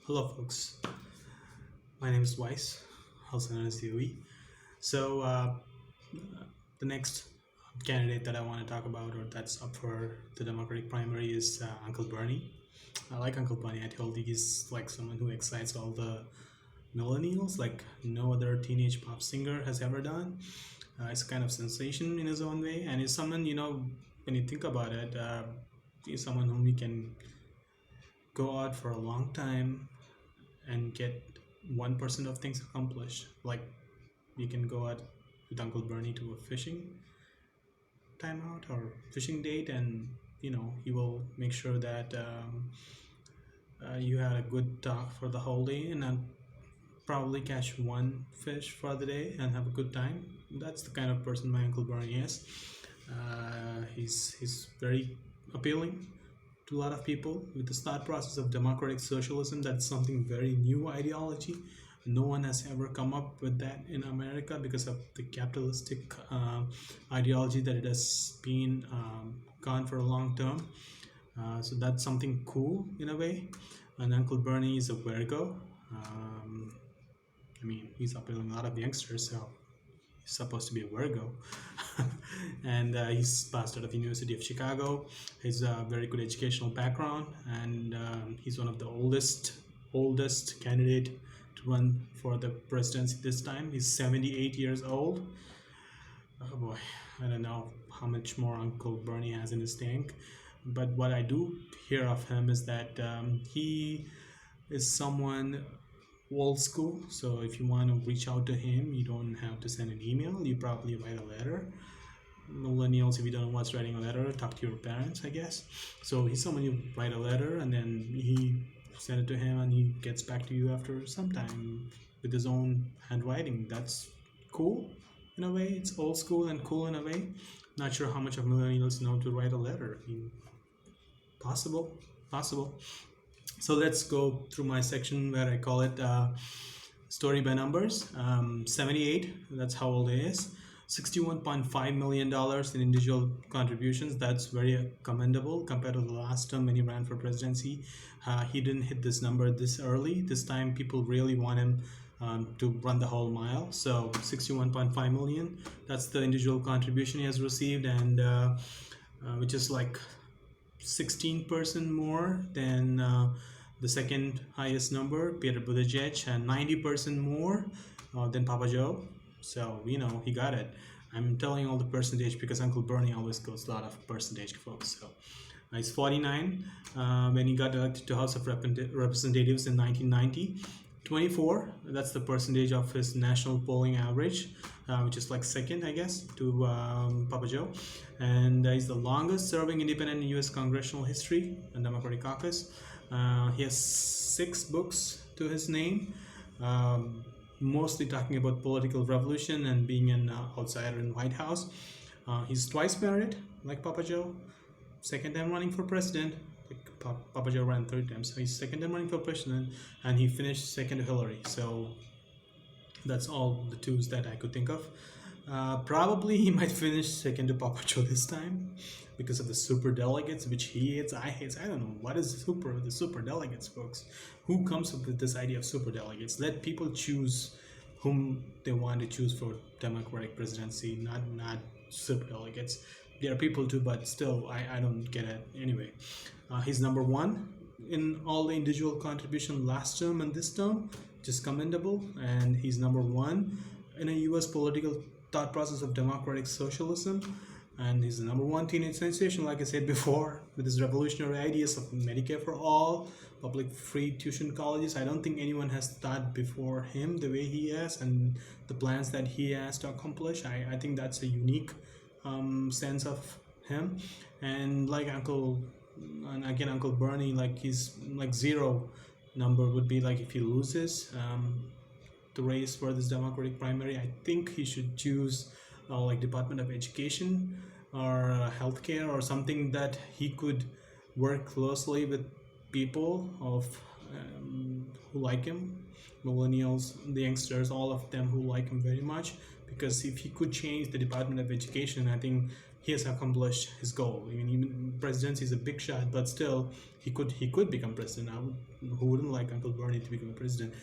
Hello, folks. My name is Weiss, also known as Dewey. So, the next candidate that I want to talk about, or that's up for the Democratic primary, is Uncle Bernie. I like Uncle Bernie. I told you he's like someone who excites all the millennials, like no other teenage pop singer has ever done. It's kind of sensation in his own way, and he's someone when you think about it, he's someone whom you can go out for a long time and get 1% of things accomplished. Like you can go out with Uncle Bernie to a fishing timeout or fishing date, and he will make sure that you had a good talk for the whole day, and then probably catch one fish for the day and have a good time. That's the kind of person my Uncle Bernie is. He's very appealing to a lot of people with the thought process of democratic socialism. That's something very new ideology. No one has ever come up with that in America because of the capitalistic ideology that it has been gone for a long term. So that's something cool in a way. And Uncle Bernie is a Virgo. He's appealing a lot of youngsters, so he's supposed to be a Virgo. And he's passed out of the University of Chicago. He's a very good educational background, and he's one of the oldest candidate to run for the presidency this time. He's 78 years old. Oh boy, I don't know how much more Uncle Bernie has in his tank, but what I do hear of him is that he is someone old school. So if you want to reach out to him, you don't have to send an email. You probably write a letter. Millennials, if you don't know what's writing a letter, talk to your parents, I guess. So he's someone you write a letter and then he send it to him and he gets back to you after some time with his own handwriting. That's cool in a way. It's old school and cool in a way. Not sure how much of millennials know to write a letter. Possible. So let's go through my section where I call it story by numbers. 78, that's how old he is. $61.5 million in individual contributions. That's very commendable compared to the last term when he ran for presidency. He didn't hit this number this early. This time people really want him to run the whole mile. So 61.5 million, that's the individual contribution he has received, and which is like 16% more than the second highest number, Peter Buttigieg, and 90% more than Papa Joe. So he got it. I'm telling all the percentage because Uncle Bernie always goes a lot of percentage, folks. So he's 49 when he got elected to House of Representatives in 1990. 24, that's the percentage of his national polling average, which is like second, I guess, to Papa Joe. And he's the longest serving independent in U.S. congressional history, the Democratic caucus. He has 6 books to his name, mostly talking about political revolution and being an outsider in White House. He's twice married, like Papa Joe, second time running for president. Papa Joe ran 3 times, so he's second time running for president, and he finished second to Hillary. So that's all the twos that I could think of. Probably he might finish second to Papa Joe this time because of the super delegates, which he hates, I hate. I don't know what is the super delegates, folks. Who comes up with this idea of super delegates? Let people choose whom they want to choose for Democratic presidency, not super delegates. There are people too, but still, I don't get it. Anyway, he's number 1 in all the individual contribution last term and this term, just commendable. And he's number 1 in a U.S. political thought process of democratic socialism. And he's the number 1 teenage sensation, like I said before, with his revolutionary ideas of Medicare for all, public free tuition colleges. I don't think anyone has thought before him the way he has and the plans that he has to accomplish. I think that's a unique sense of him. And like Uncle Bernie, like he's like 0 number would be like if he loses the race for this Democratic primary. I think he should choose like Department of Education or healthcare or something that he could work closely with people of who like him, millennials, the youngsters, all of them who like him very much. Because if he could change the Department of Education, I think he has accomplished his goal. I mean, even presidency is a big shot, but still, he could become president. Who wouldn't like Uncle Bernie to become a president?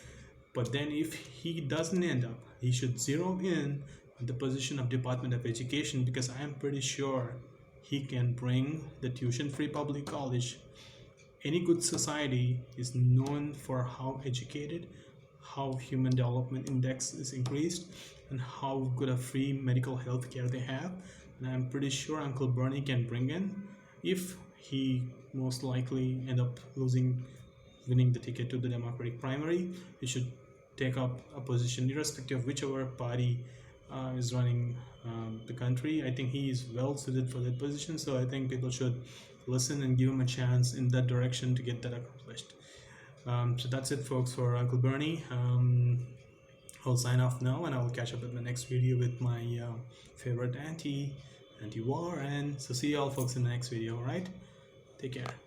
But then, if he doesn't end up, he should zero in on the position of Department of Education, because I am pretty sure he can bring the tuition-free public college. Any good society is known for how educated, how human development index is increased, and how good a free medical health care they have. And I'm pretty sure Uncle Bernie can bring in, if he most likely end up winning the ticket to the Democratic primary. He should take up a position irrespective of whichever party is running the country. I think he is well suited for that position, so I think people should listen and give him a chance in that direction to get that accomplished. So that's it, folks, for Uncle Bernie. I'll sign off now, and I'll catch up in the next video with my favorite anti-war. And so see you all, folks, in the next video. All right, take care.